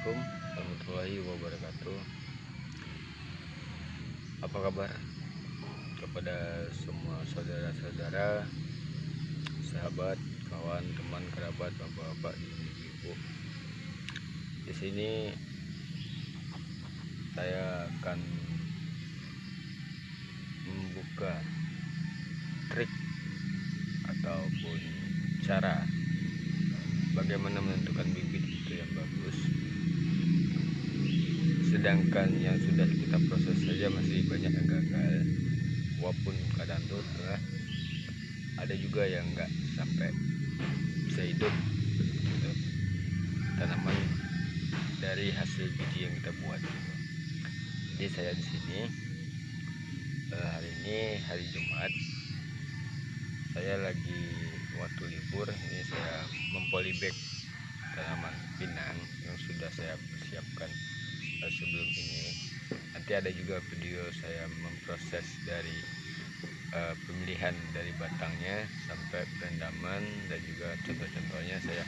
Assalamualaikum warahmatullahi wabarakatuh. Apa kabar kepada semua saudara-saudara, sahabat, kawan, teman, kerabat, bapak-bapak, ibu-ibu. Di sini saya akan membuka trik ataupun cara bagaimana menentukan bibit itu yang bagus, sedangkan yang sudah kita proses saja masih banyak yang gagal, walaupun kadang tuh ada juga yang nggak sampai bisa hidup gitu, tanaman dari hasil biji yang kita buat gitu. Jadi saya di sini hari ini hari Jumat, saya lagi waktu libur ini saya mempolibag tanaman pinang yang sudah saya persiapkan sebelum ini. Nanti ada juga video saya memproses dari pemilihan dari batangnya sampai perendaman, dan juga contoh-contohnya saya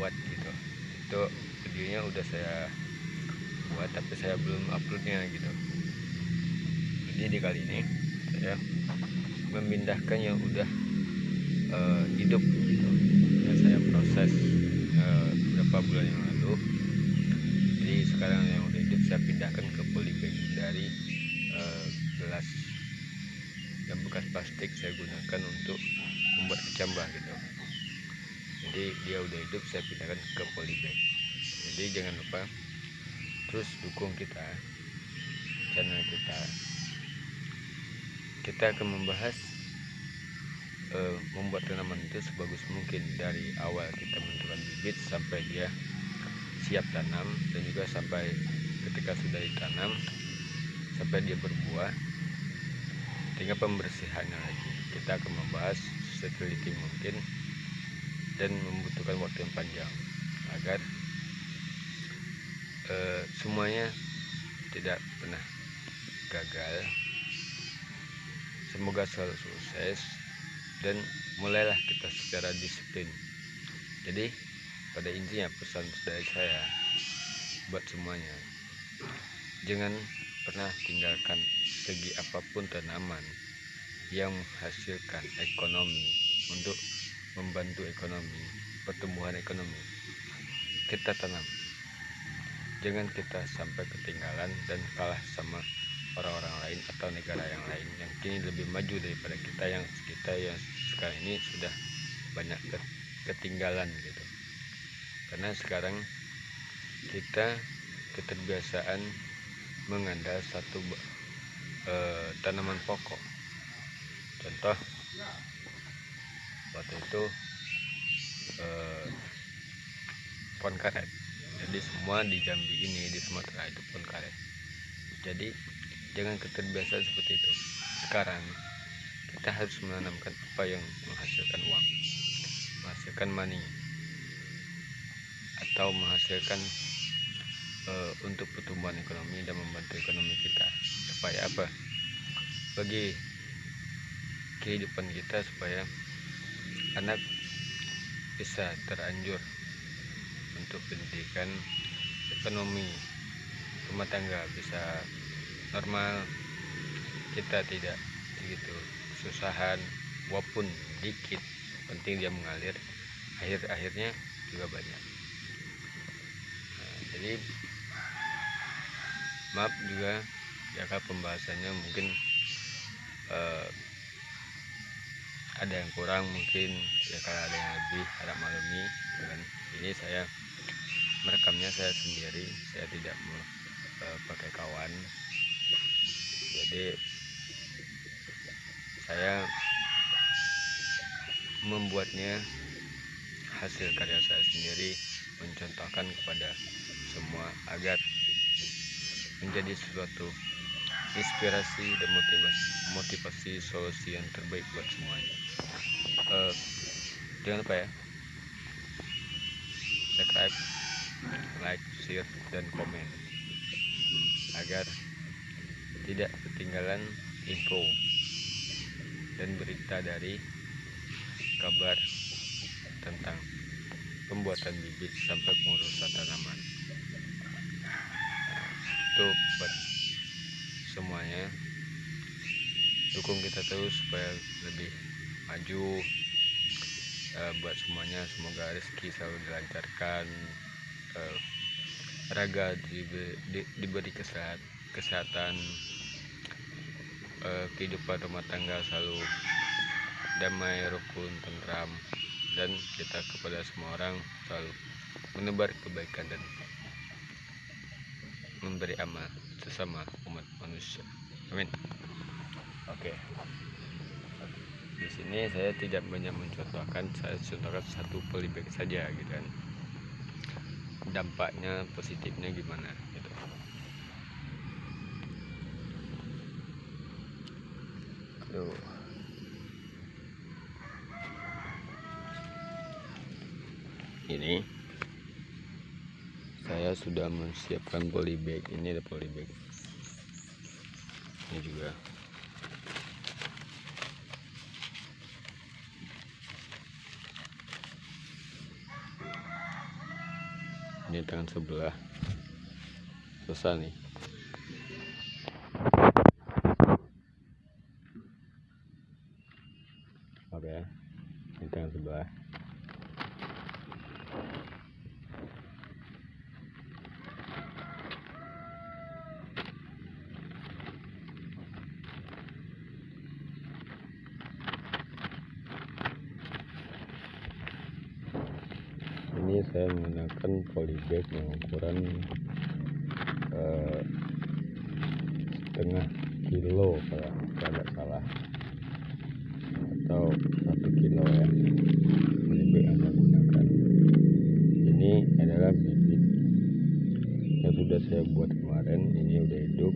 buat gitu. Itu videonya udah saya buat tapi saya belum uploadnya gitu. Jadi di kali ini saya memindahkan yang udah hidup gitu, yang saya proses beberapa bulan yang lalu. Jadi sekarang yang udah hidup saya pindahkan ke polybag dari gelas dan bekas plastik saya gunakan untuk membuat kecambah gitu. Jadi dia udah hidup saya pindahkan ke polybag. Jadi jangan lupa terus dukung kita, channel kita akan membahas membuat tanaman itu sebagus mungkin dari awal kita menentukan bibit sampai dia siap tanam, dan juga sampai ketika sudah ditanam sampai dia berbuah, tinggal pembersihannya lagi. Kita akan membahas seteliti mungkin dan membutuhkan waktu yang panjang agar semuanya tidak pernah gagal. Semoga selalu sukses dan mulailah kita secara disiplin. Jadi pada intinya pesan dari saya buat semuanya, jangan pernah tinggalkan segi apapun tanaman yang menghasilkan ekonomi, untuk membantu ekonomi, pertumbuhan ekonomi. Kita tanam, jangan kita sampai ketinggalan dan kalah sama orang-orang lain atau negara yang lain yang kini lebih maju daripada kita yang sekarang ini sudah banyak ketinggalan gitu. Karena sekarang kita keterbiasaan mengandalkan satu tanaman pokok. Contoh waktu itu pohon karet. Jadi semua di Jambi ini, di Sumatera itu pohon karet. Jadi jangan keterbiasaan seperti itu. Sekarang kita harus menanamkan apa yang menghasilkan uang, menghasilkan money, atau menghasilkan untuk pertumbuhan ekonomi dan membantu ekonomi kita. Supaya apa? Bagi kehidupan kita, supaya anak bisa teranjur untuk pendidikan, ekonomi rumah tangga bisa normal, kita tidak begitu kesusahan, walaupun dikit, penting dia mengalir, akhirnya juga banyak. Jadi maaf juga ya kalau pembahasannya mungkin ada yang kurang, mungkin ya kalau ada yang lebih harap maklumi. Dan ini saya merekamnya saya sendiri, saya tidak pakai kawan. Jadi saya membuatnya hasil karya saya sendiri, mencontohkan kepada semua agar menjadi sesuatu inspirasi dan motivasi solusi yang terbaik buat semuanya. Jangan lupa ya, subscribe, like, share, dan komen agar tidak ketinggalan info dan berita dari kabar tentang pembuatan bibit sampai pengurusan tanaman. Itu buat semuanya, dukung kita terus supaya lebih maju. Buat semuanya, semoga rezeki selalu dilancarkan, raga diberi kesehatan, kehidupan rumah tangga selalu damai, rukun, tentram, dan kita kepada semua orang selalu menebar kebaikan dan memberi amal sesama umat manusia. Amin. Oke. Di sini saya tidak banyak mencontohkan, saya contohkan satu polybag saja gitu kan. Dampaknya positifnya gimana gitu. Aduh. Ini saya sudah menyiapkan polybag. Ini ada polybag. Ini juga. Ini tangan sebelah selesai nih. Oke, ini tangan sebelah. Ini saya menggunakan polybag yang ukuran setengah kilo kalau tidak salah, atau 1 kilo ya. Polybag yang saya gunakan ini adalah bibit yang sudah saya buat kemarin. Ini udah hidup,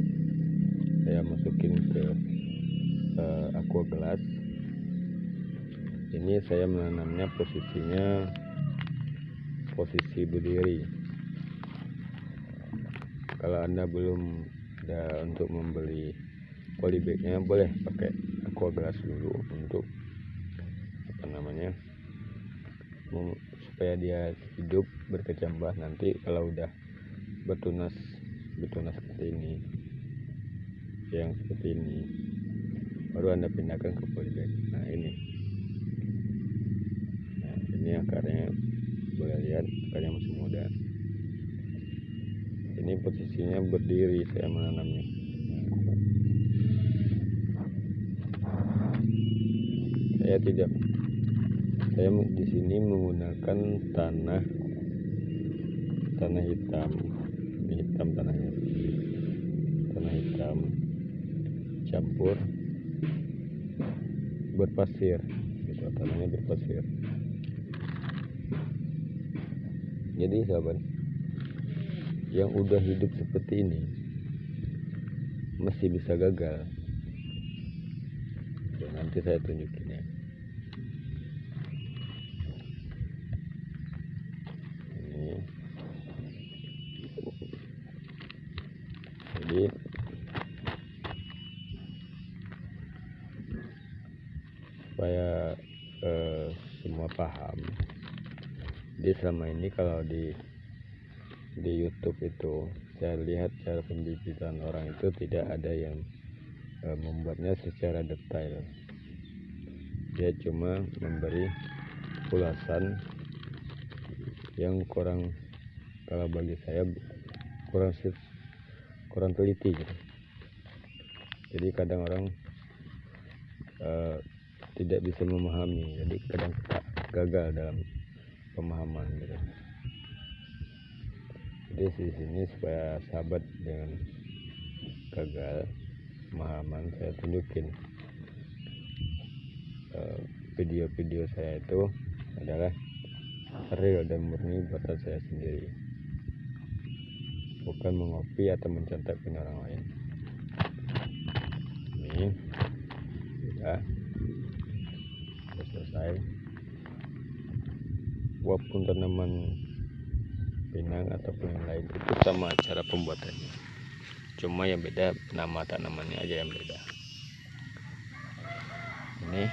saya masukin ke aqua gelas. Ini saya menanamnya posisi berdiri. Kalau Anda belum ada untuk membeli polybagnya, boleh pakai aqua gelas dulu untuk supaya dia hidup berkecambah. Nanti kalau udah bertunas seperti ini, yang seperti ini, baru Anda pindahkan ke polybag. Nah ini akarnya, boleh lihat akarnya masih muda. Ini posisinya berdiri saya menanamnya. Saya di sini menggunakan tanah hitam. Ini hitam tanahnya, tanah hitam campur berpasir gitu, tanahnya berpasir. Jadi sahabat, yang udah hidup seperti ini masih bisa gagal. Oke, nanti saya tunjukin ya. Ini jadi supaya semua paham. Jadi selama ini kalau di YouTube itu saya lihat cara pembibitan orang itu tidak ada yang membuatnya secara detail. Dia cuma memberi ulasan yang kurang, kalau bagi saya kurang teliti gitu. Jadi kadang orang tidak bisa memahami, jadi kadang gagal dalam pemahaman gitu. Jadi di sini supaya sahabat dengan gagal pemahaman, saya tunjukin video-video saya itu adalah real dan murni buatan saya sendiri, bukan mengopi atau mencontohkan orang lain. Ini sudah selesai. Walaupun tanaman pinang ataupun yang lain itu sama cara pembuatannya, cuma yang beda nama tanamannya aja yang beda. Ini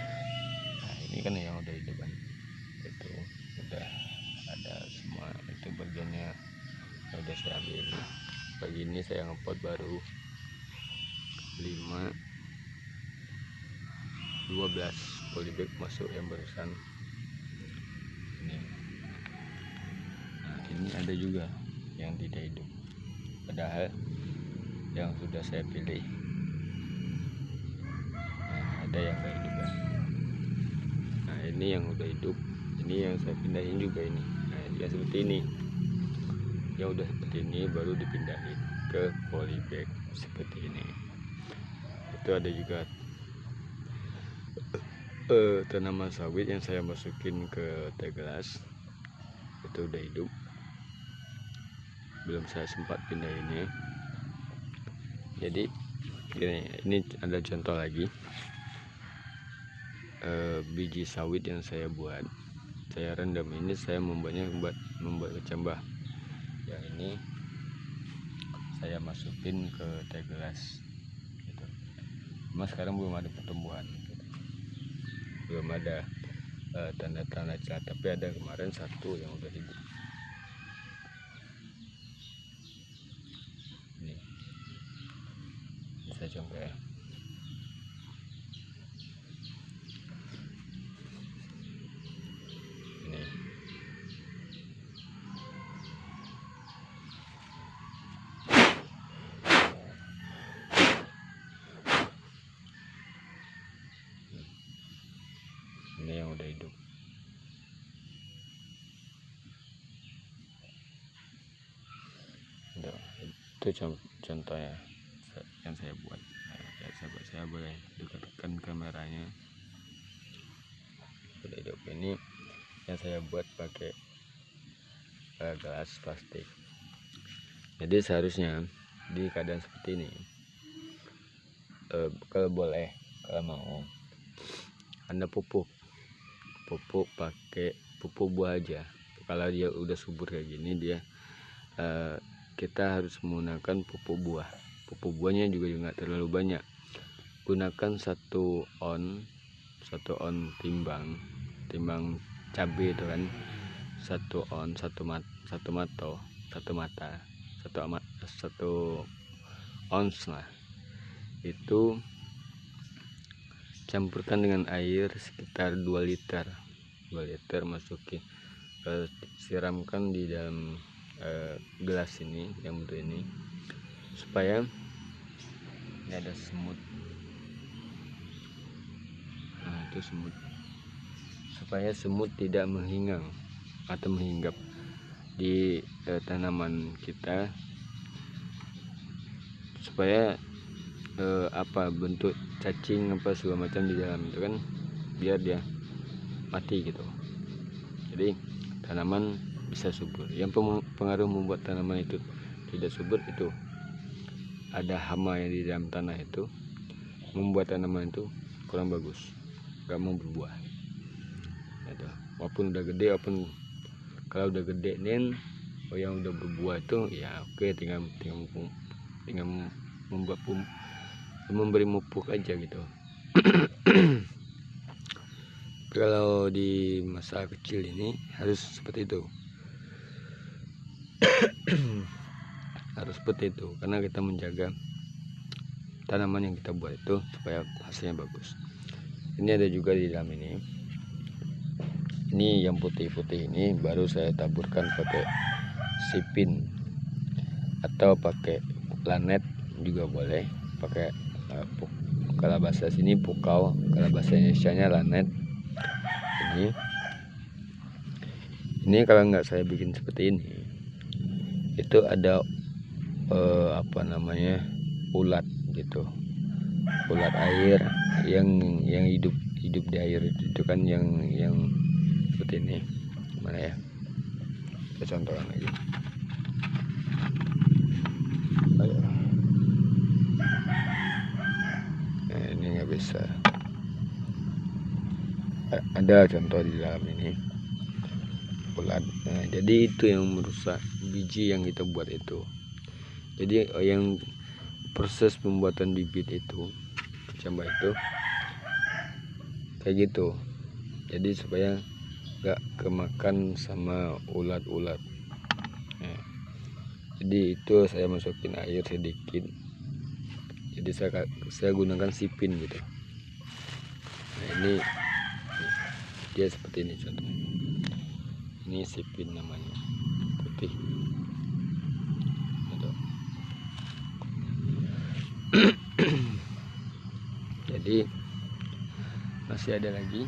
kan yang udah hidup kan, itu udah ada bagiannya udah saya ambil. Pagi ini saya ngepot baru 12 polybag masuk yang barusan ini. Nah, ini ada juga yang tidak hidup, padahal yang sudah saya pilih. Nah, ada yang nggak hidup ya. Nah, ini yang udah hidup, ini yang saya pindahin juga ini. Nah, dia seperti ini, yang udah seperti ini baru dipindahin ke polybag seperti ini. Itu ada juga tanaman sawit yang saya masukin ke teh gelas, itu udah hidup, belum saya sempat pindah ini. Jadi gini, ini ada contoh lagi biji sawit yang saya buat, saya rendam. Ini saya membuatnya membuat kecambah. Yang ini saya masukin ke teh gelas gitu. Cuma sekarang belum ada pertumbuhan gitu. Belum ada tanda-tanda cacat, tapi ada kemarin satu yang udah hidup. Ini saya coba ya. Ini yang udah hidup. Itu contohnya yang saya buat. Ya, saya boleh dekatkan kameranya. Udah hidup. Ini yang saya buat pakai gelas plastik. Jadi seharusnya di keadaan seperti ini, kalau boleh, kalau mau, Anda pupuk pakai pupuk buah aja. Kalau dia udah subur kayak gini, dia kita harus menggunakan pupuk buah. Pupuk buahnya juga nggak terlalu banyak. Gunakan 1 on timbang cabai itu kan, 1 on 1 ons lah. Itu campurkan dengan air sekitar 2 liter masukin, siramkan di dalam gelas ini yang bentuk ini, supaya ini ada semut. Nah, itu semut, supaya semut tidak menghinggap atau menghinggap di tanaman kita, supaya bentuk cacing apa segala macam di dalam itu kan, biar dia mati gitu. Jadi tanaman bisa subur. Yang pengaruh membuat tanaman itu tidak subur itu ada hama yang di dalam tanah, itu membuat tanaman itu kurang bagus, gak mau berbuah gitu. Walaupun udah gede, kalau udah gede nih, yang udah berbuah itu ya oke, tinggal memberi pupuk aja gitu. Kalau di masa kecil ini harus seperti itu. Harus seperti itu, karena kita menjaga tanaman yang kita buat itu supaya hasilnya bagus. Ini ada juga di dalam ini. Ini yang putih-putih ini baru saya taburkan pakai sipin atau pakai lanet juga boleh. Pakai kalau bahasa sini pukau, kalau bahasa Indonesianya lanet. Ini kalau nggak saya bikin seperti ini, itu ada ulat gitu, ulat air yang hidup di air itu kan, yang seperti ini. Mana ya, saya contohkan lagi. Nah, ini nggak bisa. Ada contoh di dalam ini ulat. Nah, jadi itu yang merusak biji yang kita buat itu. Jadi yang proses pembuatan bibit itu, kecambah itu kayak gitu. Jadi supaya nggak kemakan sama ulat-ulat. Jadi itu saya masukin air sedikit, jadi saya gunakan sipin gitu. Nah ini dia seperti ini contoh. Ini sipin namanya, putih gitu. Jadi masih ada lagi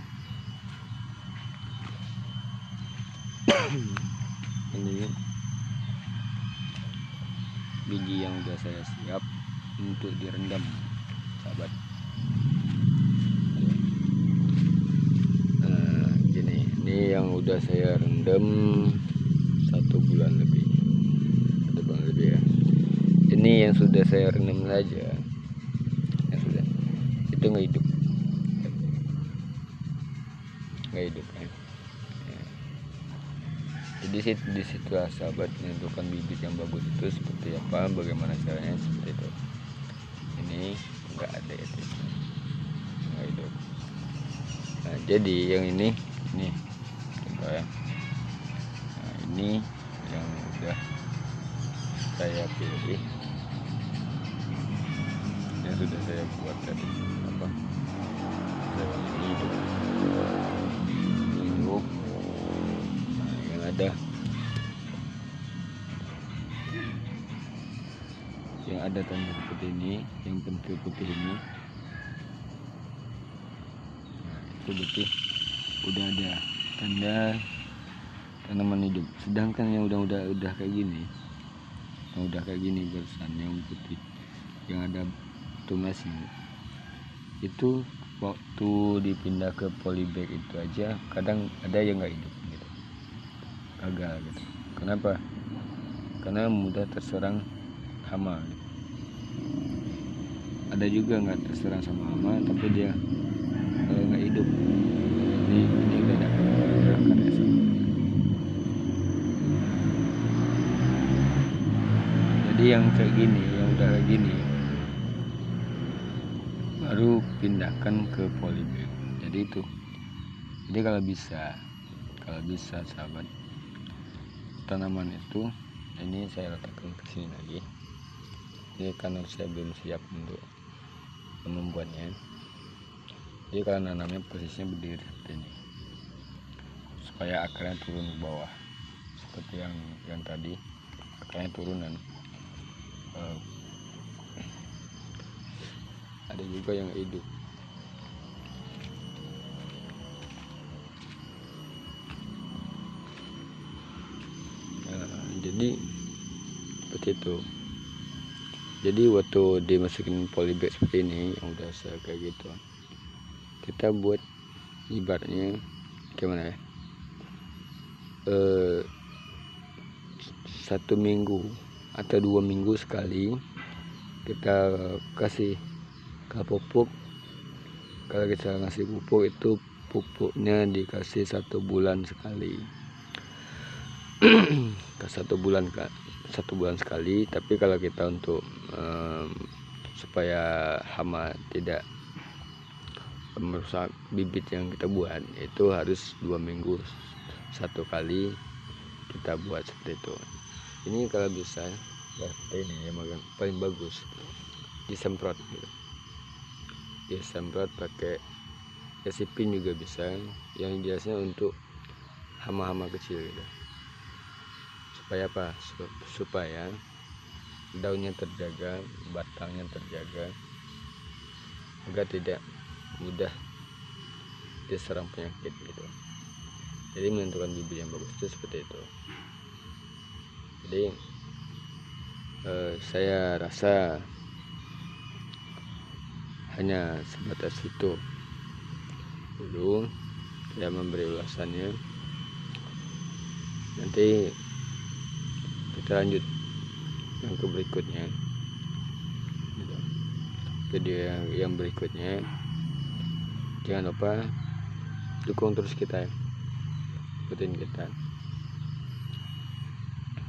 ini biji yang udah saya siap untuk direndam, sahabat. Nah gini, ini yang udah saya rendam 1 bulan lebih, 1 bulan lebih ya. Ini yang sudah saya rendam saja, yang sudah itu nggak hidup ya. Jadi di situ sahabat menentukan bibit yang bagus itu seperti apa, bagaimana caranya, seperti itu. Ini enggak ada itu, enggak hidup. Nah jadi yang ini contoh ya. Nah ini yang udah saya pilih, yang sudah saya buat tadi apa, ini hidup. Nah, yang ada tanda seperti ini, yang pentil putih ini. Nah, itu berarti udah ada tanda tanaman hidup. Sedangkan yang udah kayak gini, barusan yang putih, yang ada tumasnya, itu waktu dipindah ke polybag itu aja kadang ada yang nggak hidup gitu, gagal gitu. Kenapa? Karena mudah terserang hama gitu. Ada juga nggak terserang sama hama tapi dia nggak hidup. Ini udah ada gerakan ya. Jadi yang kayak gini, yang udah kayak gini baru pindahkan ke polybag. Jadi itu. Jadi kalau bisa sahabat, tanaman itu ini saya letakkan ke sini lagi. Ini karena saya belum siap untuk membuatnya. Jadi kalau nanamnya posisinya berdiri seperti ini, supaya akarnya turun ke bawah seperti yang tadi, akarnya turunan. Ada juga yang hidup. Jadi seperti itu. Jadi waktu dimasukin polybag seperti ini, yang udah saya kayak gitu, kita buat ibaratnya gimana ya, 1 minggu atau 2 minggu sekali kita kasih ke pupuk. Kalau kita ngasih pupuk itu pupuknya dikasih 1 bulan sekali. Ke 1 bulan sekali. Tapi kalau kita untuk supaya hama tidak merusak bibit yang kita buat, itu harus 2 minggu 1 kali kita buat seperti itu. Ini kalau bisa ya seperti ini yang paling bagus, disemprot gitu. Disemprot pakai sipin juga bisa, yang jelasnya untuk hama-hama kecil gitu. Supaya apa? Supaya daunnya terjaga, batangnya terjaga, agar tidak mudah diserang penyakit gitu. Jadi menentukan bibit yang bagus itu seperti itu. Jadi saya rasa hanya sebatas itu dulu saya memberi ulasannya. Nanti kita lanjut yang ke berikutnya, video yang berikutnya. Jangan lupa dukung terus kita ya, ikutin kita.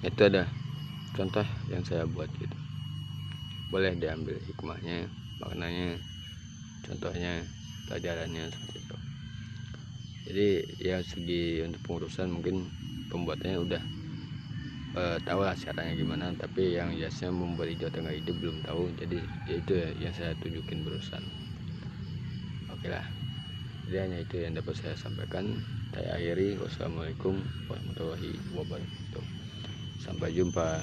Itu ada contoh yang saya buat gitu, boleh diambil hikmahnya, maknanya, contohnya, pelajarannya seperti itu. Jadi ya segi untuk pengurusan mungkin pembuatannya udah tahu lah caranya gimana, tapi yang jasnya membuat hijau tengah hidup belum tahu. Jadi ya itu ya yang saya tunjukin barusan. Oke lah, jadi hanya itu yang dapat saya sampaikan. Saya akhiri. Wassalamualaikum warahmatullahi wabarakatuh. Sampai jumpa.